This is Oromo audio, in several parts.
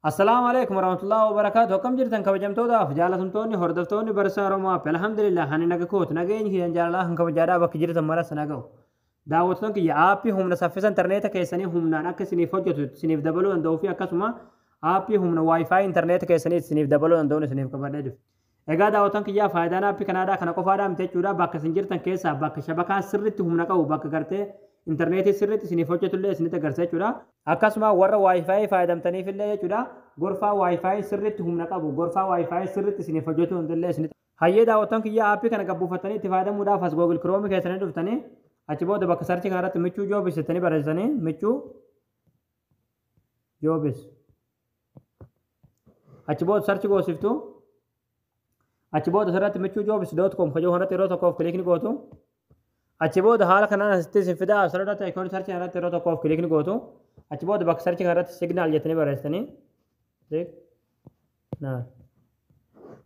السلام عليكم ورحمة الله وبركاته. كم جرتن كبجمتودا فجالتمتوني هردفتوني برسا روما الحمد لله هاني نغكوت نغيني هي جالا هن كبجادا بك جرتن مرا سنغو داوتن كي آبي هم نسافس انترنت كيسني هم نانك سني فوجت سنيف دبلو اندو في اكسما آبي هم واي فاي انترنت كيسني سنيف دبلو اندو سنيف كبدد اگا داوتن كي يا فايدان آبي كندا كنا قفادا متي چودا باك سنجرتن كيسا باك شبكه سرت هم نقو باك غرتي انترنت سرت سني فوجت له سني تغرسه چودا اكسما ور واي فاي فايدمتني في الله چودا غرفا واي فاي سرت هم نقو غرفا واي فاي سرت سني فوجت اندله سني هيا داوتن كي يا آبي كنا غبوفتني اتفاده مودا فاس جوجل كروم كيسني دفتني أجيبه دبا كسرت كهرت ميچو جوبس تاني برزاني ميچو جوبس أجيبه سرچ کو سفتو أجيبه دسرت ميچو جوبس .com خجو هنا تيرو تكوف كليك نقطو أجيبه ده حال خنا هستي سفدا أسرة تايكون سرچ هنا تيرو تكوف كليك نقطو أجيبه دبا كسرت كهرت سيجنال جتني برزاني देख ना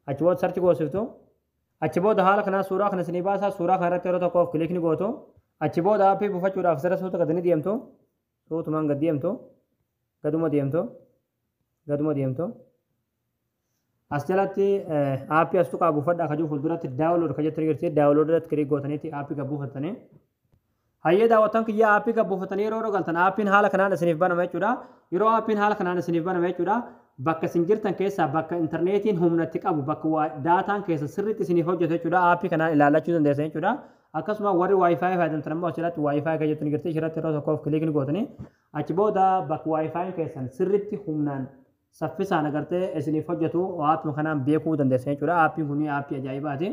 أجيبه سرچ کو سفتو أجيبه ده حال خنا سورة خنا سنيباسا سورة خنا تيرو تكوف كليك نقطو أجيبه ده أبي بفجر أفسر سوت كدني ديمتو سوت مان قد ديمتو قدوم ديمتو أستلاتي أبي أستو كابو فدا خجو فلدرات داونلود خجت تريغرتي داونلود كري غوتني تي أبي كابو فتني هيا داوتن كي يا أبي كابو فتني رو غلطن أبين حال كنا سنيف بنا ميچودا يرو أبين حال كنا سنيف بنا ميچودا بك سنجرتن كيسا بك انترنتين هم نتك أبو بك داتان كيسا سرت سنيف وجه چودا أبي كنا لالا چودن ديسن چودا akkasuma warri wifi fayyadamtan ammoo asirratti wifi kan jettan gartee irratti yeroo tokkoof kilik ni gootanii achi booda bakka wifi keessan sirritti humnaan saffisaan agartee isiniif hojjetu waatuma kanaan beekuu dandeessan jechuudha. Aappiin kun aappii ajaa'ibaati.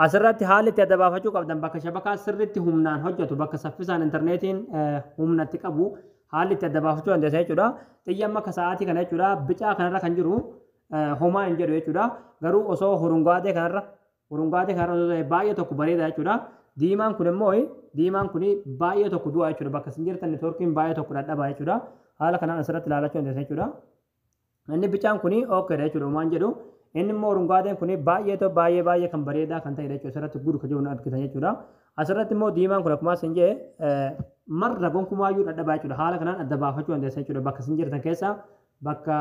Asirratti haalli itti adda baafachuu qabdan bakka shabakaa sirritti humnaan hojjetu bakka saffisaan intarneetiin humnatti qabu haalli itti adda baafachuu dandeessan jechuudha. Xiyyaan makka sa'aatii kana jechuudha bicaa kanarra kan jiru homaa hin jedhu jechuudha. Garuu osoo hurungaatee kanarra baay'ee tokko bareeda jechuudha. Diimaan kun immoo diimaan kun baay'ee tokko du'a jechuudha bakka isin jirtan neetworkiin baay'ee tokko dadhabaa jechuudha haala kanaan asirratti ilaalachuu dandeessan jechuudha. Inni bicaan kun ookkeedha jechuudha waan jedhu inni immoo urungaateen kun baay'ee kan bareedaa kan ta'edha jechuudha asirratti gudu kajoon argitan jechuudha. Asirratti immoo diimaan kun akkuma isin jee marra gonkumaayyuu dadhabaa jechuudha haala kanaan adda baafachuu dandeessan jechuudha bakka isin jirtan keessa bakka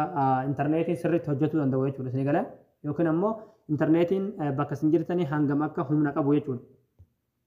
intarneetiin sirriitti hojjetuu danda'u jechuudha isin galee yookiin ammoo intarneetiin bakka isin jirtanii hangam akka humna qabu jechuudha.